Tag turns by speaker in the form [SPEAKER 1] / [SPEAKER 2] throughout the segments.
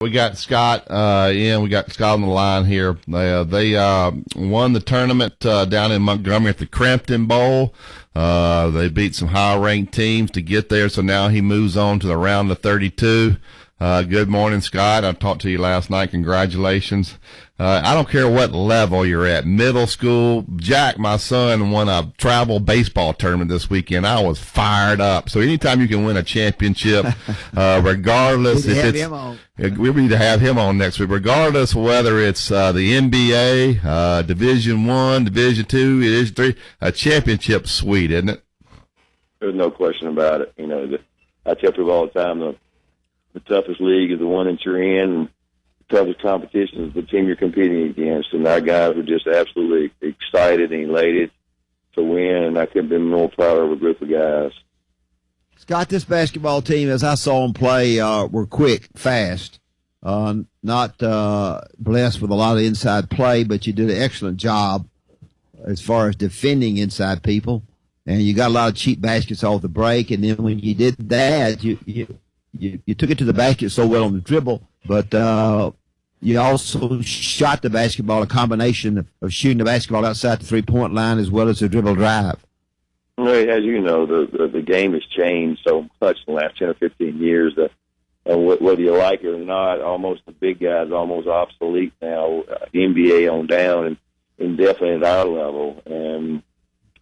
[SPEAKER 1] We got Scott we got Scott on the line here. They won the tournament down in Montgomery at the Crampton Bowl. They beat some high-ranked teams to get there, so now he moves on to the round of 32. Good morning, Scott. I talked to you last night. Congratulations. I don't care what level you're at, middle school. Jack, my son, won a travel baseball tournament this weekend. I was fired up. So anytime you can win a championship, regardless if it's, we need to have him on next week, regardless whether it's the NBA, Division I, Division II, Division III, a championship sweet, isn't it?
[SPEAKER 2] There's no question about it. I tell people all the time, the toughest league is the one that you're in, and the toughest competition is the team you're competing against. And our guys were just absolutely excited and elated to win, and I couldn't be more proud of a group of guys.
[SPEAKER 3] Scott, this basketball team, as I saw them play, were quick, fast, not blessed with a lot of inside play, but you did an excellent job as far as defending inside people, and you got a lot of cheap baskets off the break. And then when you did that, you took it to the basket so well on the dribble, but you also shot the basketball, a combination of shooting the basketball outside the three-point line as well as the dribble drive.
[SPEAKER 2] As you know, the game has changed so much in the last 10 or 15 years that whether you like it or not, almost the big guys are almost obsolete now, NBA on down, and definitely at our level. And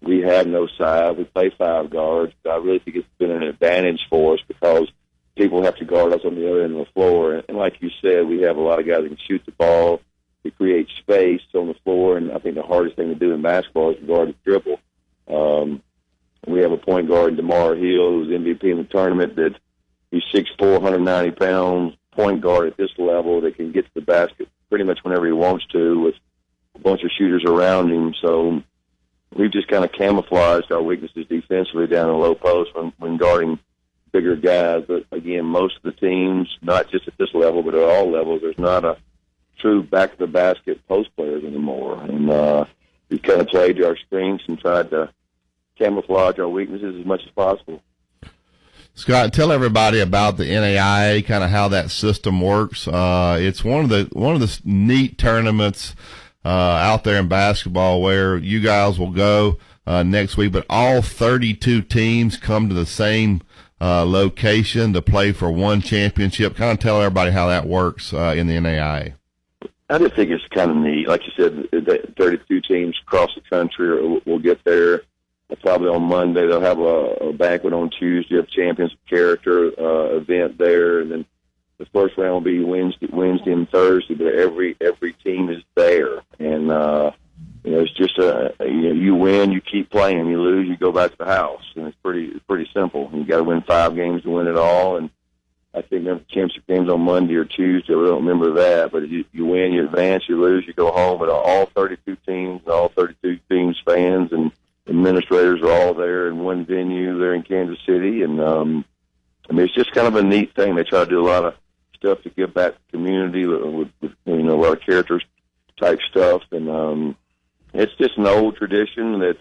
[SPEAKER 2] we have no size. We play five guards, but I really think it's been an advantage for us because people have to guard us on the other end of the floor. And like you said, we have a lot of guys that can shoot the ball, to create space on the floor, and I think the hardest thing to do in basketball is to guard the dribble. We have a point guard, DeMar Hill, who's MVP in the tournament, that he's 6'4", 190 pounds, point guard at this level that can get to the basket pretty much whenever he wants to with a bunch of shooters around him. So we've just kind of camouflaged our weaknesses defensively down in the low post when guarding bigger guys. But again, most of the teams, not just at this level, but at all levels, there's not a true back-to-the-basket post players anymore. And we kind of played to our strengths and tried to camouflage our weaknesses as much as possible.
[SPEAKER 1] Scott, tell everybody about the NAIA, kind of how that system works. It's one of the neat tournaments out there in basketball where you guys will go next week, but all 32 teams come to the same location to play for one championship. Kind of tell everybody how that works in the NAIA.
[SPEAKER 2] I just think it's kind of neat. Like you said, 32 teams across the country will get there. Probably on Monday they'll have a banquet on Tuesday, a Champions of Character event there, and then the first round will be Wednesday and Thursday. But every team is there, and it's just you win, you keep playing. You lose, you go back to the house, and it's pretty simple. You got to win 5 games to win it all, and I think the championship games on Monday or Tuesday. We don't remember that, but you win, you advance, you lose, you go home. But all 32 teams, all 32 teams, fans and administrators are all there in one venue there in Kansas City, and I mean it's just kind of a neat thing. They try to do a lot of stuff to give back to the community with a lot of characters type stuff, and it's just an old tradition that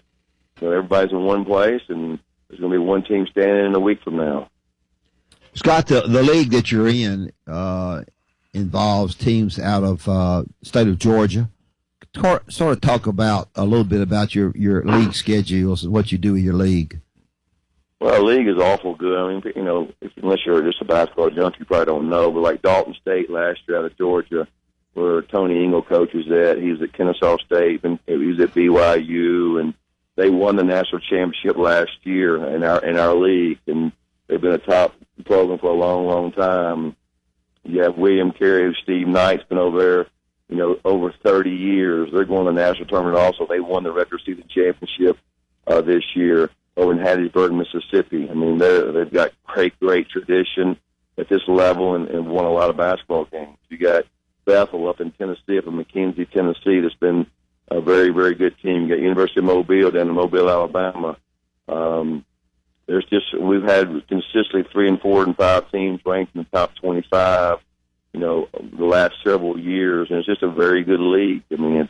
[SPEAKER 2] everybody's in one place, and there's going to be one team standing in a week from now.
[SPEAKER 3] Scott, the league that you're in involves teams out of state of Georgia. Sort of talk about a little bit about your league schedules and what you do with your league.
[SPEAKER 2] Well, our league is awful good. I mean, unless you're just a basketball junkie, you probably don't know. But like Dalton State last year out of Georgia, where Tony Ingle coaches at, he was at Kennesaw State and he was at BYU, and they won the national championship last year in our league, and they've been a top program for a long, long time. You have William Carey, who Steve Knight's been over there, over 30 years. They're going to the national tournament also. They won the regular season championship this year over in Hattiesburg, Mississippi. I mean, they've got great tradition at this level and won a lot of basketball games. You got Bethel up in Tennessee, up in McKenzie, Tennessee, that's been a very, very good team. You got University of Mobile down in Mobile, Alabama. We've had consistently 3 and 4 and 5 teams ranked in the top 25, the last several years, and it's just a very good league. I mean,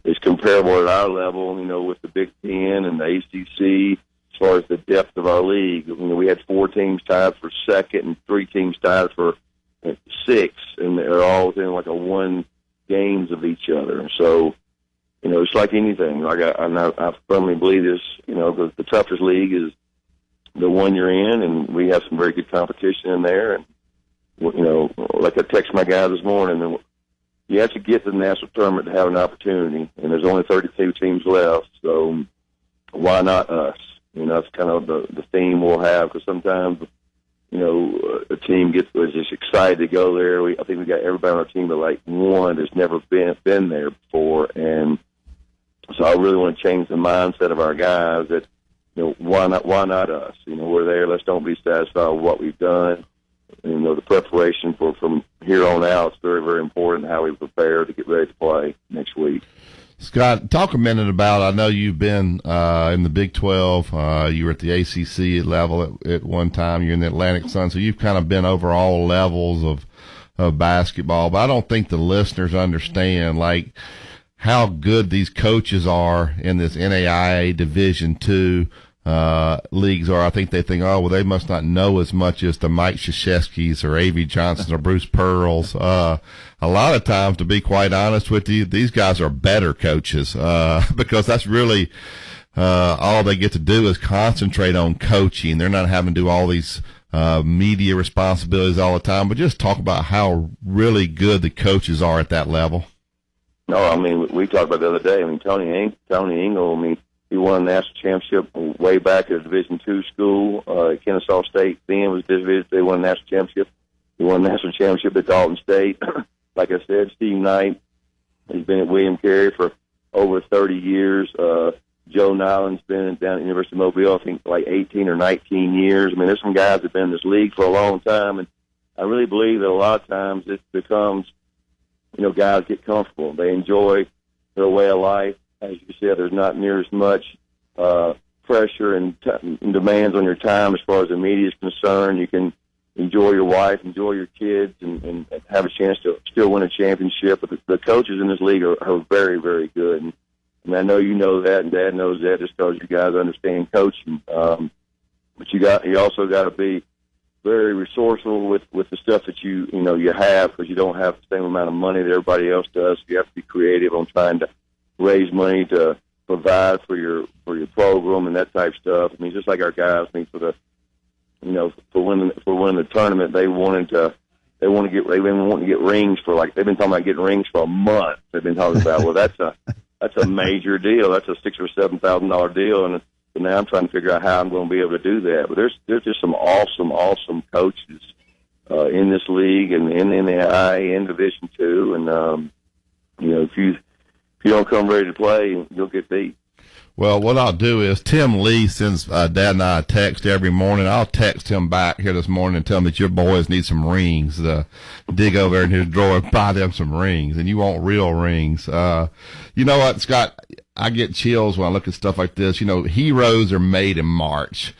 [SPEAKER 2] it's comparable at our level, with the Big Ten and the ACC as far as the depth of our league. We had 4 teams tied for second and 3 teams tied for 6, and they're all within like a 1 games of each other. So, it's like anything. Like I firmly believe this. The toughest league is the one you're in, and we have some very good competition in there. And like I text my guys this morning, you have to get to the national tournament to have an opportunity, and there's only 32 teams left. So why not us? That's kind of the theme we'll have, because sometimes a team is just excited to go there. I think we got everybody on our team but like one that's never been there before, and so I really want to change the mindset of our guys that, why not us? We're there. Let's don't be satisfied with what we've done. The preparation from here on out is very, very important, how we prepare to get ready to play next week.
[SPEAKER 1] Scott, talk a minute about, I know you've been in the Big 12. You were at the ACC level at one time. You're in the Atlantic Sun, so you've kind of been over all levels of basketball. But I don't think the listeners understand, like, how good these coaches are in this NAIA Division II leagues are. I think they think, oh, well, they must not know as much as the Mike Krzyzewskis or A.V. Johnsons or Bruce Pearls. A lot of times, to be quite honest with you, these guys are better coaches because that's really all they get to do is concentrate on coaching. They're not having to do all these media responsibilities all the time. But just talk about how really good the coaches are at that level.
[SPEAKER 2] No, we talked about the other day. Tony Engel, he won a national championship way back at a Division II school at Kennesaw State. Then was Division. They won a national championship. He won a national championship at Dalton State. Like I said, Steve Knight has been at William Carey for over 30 years. Joe Nyland's been down at the University of Mobile, I think, like 18 or 19 years. There's some guys that have been in this league for a long time, and I really believe that a lot of times it becomes, guys get comfortable. They enjoy their way of life. As you said, there's not near as much pressure and demands on your time as far as the media is concerned. You can enjoy your wife, enjoy your kids, and have a chance to still win a championship. But the coaches in this league are very, very good. And I know you know that, and Dad knows that, just because you guys understand coaching. But you also got to be very resourceful with the stuff that you have, because you don't have the same amount of money that everybody else does. So you have to be creative on trying to raise money to provide for your program and that type of stuff. Just like our guys, for winning the tournament, they've been wanting to get rings they've been talking about getting rings for a month. They've been talking about, well, that's a major deal. That's a $6,000 or $7,000 deal, and now I'm trying to figure out how I'm going to be able to do that. But there's just some awesome coaches in this league and in the NAIA and Division II, and if you don't come ready to play, you'll get beat.
[SPEAKER 1] Well, what I'll do is Tim Lee sends Dad and I a text every morning. I'll text him back here this morning and tell him that your boys need some rings. Dig over there in his drawer and buy them some rings, and you want real rings. You know what, Scott? I get chills when I look at stuff like this. Heroes are made in March.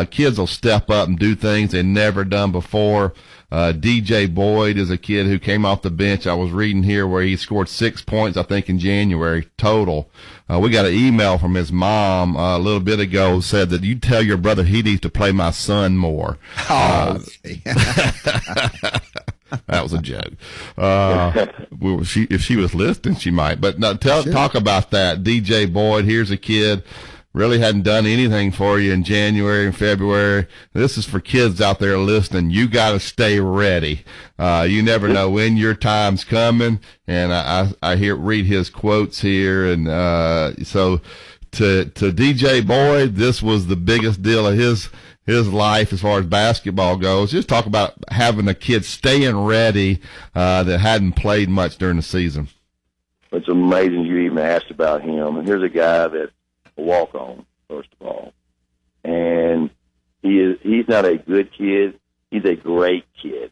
[SPEAKER 1] Kids will step up and do things they've never done before. DJ Boyd is a kid who came off the bench. I was reading here where he scored 6 points, I think, in January total. We got an email from his mom a little bit ago, said that you tell your brother he needs to play my son more.
[SPEAKER 3] Oh,
[SPEAKER 1] that was a joke. If she was listening, she might. But no, talk about that. DJ Boyd, here's a kid, really hadn't done anything for you in January and February. This is for kids out there listening. You got to stay ready. You never know when your time's coming. And I read his quotes here. And so to DJ Boyd, this was the biggest deal of his life as far as basketball goes. Just talk about having a kid staying ready that hadn't played much during the season.
[SPEAKER 2] It's amazing you even asked about him. And here's a guy that's a walk-on, first of all. And he's not a good kid. He's a great kid.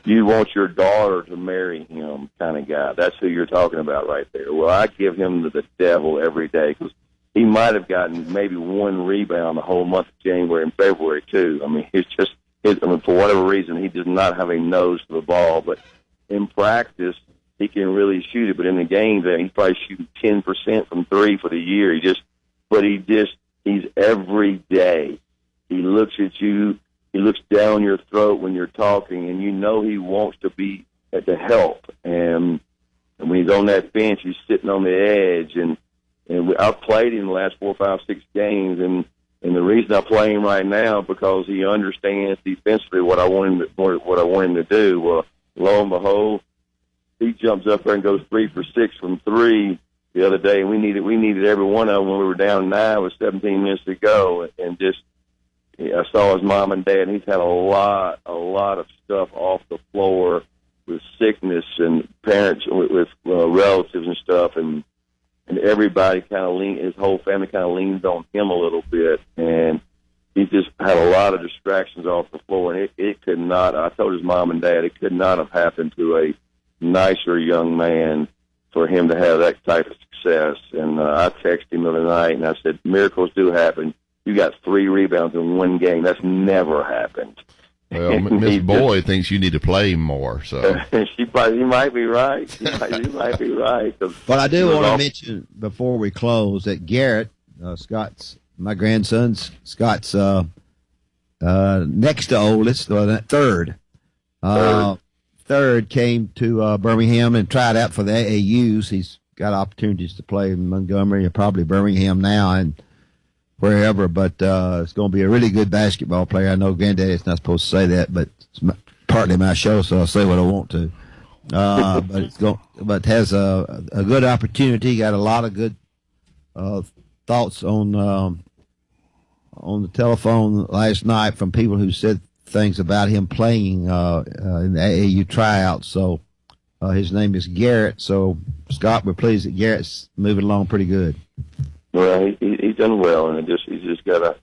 [SPEAKER 2] You want your daughter to marry him kind of guy. That's who you're talking about right there. Well, I give him the devil every day, because he might have gotten maybe one rebound the whole month of January and February, too. For whatever reason, he does not have a nose for the ball. But in practice, he can really shoot it. But in the game, he's probably shooting 10% from three for the year. He's every day. He looks at you he looks down your throat when you're talking, and you know he wants to be to help. And when he's on that bench, he's sitting on the edge. And I've played him the last 4, 5, 6 games, and the reason I play him right now because he understands defensively what I want him to do. Well, lo and behold, he jumps up there and goes 3 for 6 from 3 the other day, and we needed every one of them when we were down 9 with 17 minutes to go, and just. I saw his mom and dad, and he's had a lot of stuff off the floor with sickness and parents with relatives and stuff, and everybody his whole family kind of leans on him a little bit, and he just had a lot of distractions off the floor, and it could not. I told his mom and dad it could not have happened to a nicer young man for him to have that type of success. And I texted him the other night, and I said, miracles do happen. You got 3 rebounds in 1 game. That's never happened.
[SPEAKER 1] Well, Miss Boyd thinks you need to play more. So
[SPEAKER 2] she might be right. She might be right.
[SPEAKER 3] But I do want to mention before we close that Garrett, my grandson's Scott's next to oldest, third. Third came to Birmingham and tried out for the AAUs. He's got opportunities to play in Montgomery and probably Birmingham now and wherever, but it's going to be a really good basketball player. I know Granddaddy's not supposed to say that, but it's partly my show, so I'll say what I want to. But has a good opportunity. Got a lot of good thoughts on the telephone last night from people who said things about him playing in the AAU tryouts. So his name is Garrett. So Scott, we're pleased that Garrett's moving along pretty good.
[SPEAKER 2] Well, he's done well, and he's just got to.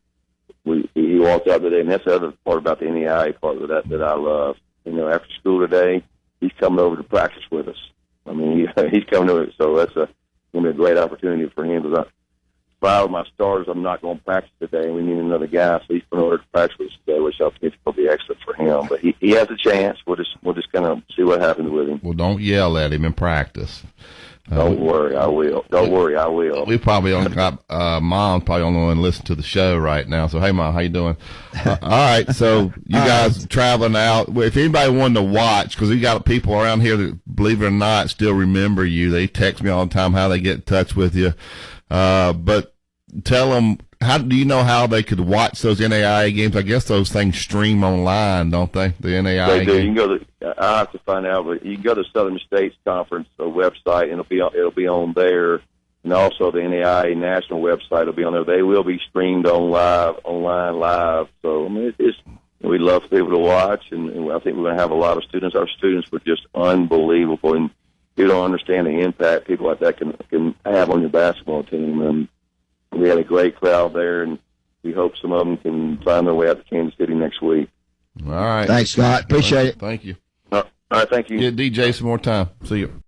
[SPEAKER 2] He walked out today, and that's the other part about the NAIA part of that I love. After school today, he's coming over to practice with us. I mean, he's coming to it, so that's going to be a great opportunity for him. Because if I were my starters, I'm not going to practice today, and we need another guy, so he's coming over to practice with us today, which I think is going to be excellent for him. But he has a chance. We'll just kind of see what happens with him.
[SPEAKER 1] Well, don't yell at him in practice.
[SPEAKER 2] Don't worry, I will. Don't worry, I will.
[SPEAKER 1] We probably only got Mom probably only want to listen to the show right now. So hey, Mom, how you doing? All right, so you guys traveling out. If anybody wanted to watch, because we got people around here that, believe it or not, still remember you. They text me all the time how they get in touch with you. But tell them, how do you know how they could watch those NAIA games? I guess those things stream online, don't they? The NAIA
[SPEAKER 2] they do.
[SPEAKER 1] games.
[SPEAKER 2] You can go to. I have to find out, but you can go to Southern States Conference website, and it'll be on there, and also the NAIA national website will be on there. They will be streamed online live. So I mean, we'd love for people to watch, and I think we're going to have a lot of students. Our students were just unbelievable, and you don't understand the impact people like that can have on your basketball team. And we had a great crowd there, and we hope some of them can find their way out to Kansas City next week.
[SPEAKER 1] All right.
[SPEAKER 3] Thanks, Scott. Appreciate it.
[SPEAKER 1] Thank you.
[SPEAKER 2] All right, thank you.
[SPEAKER 1] Get DJ some more time. See you.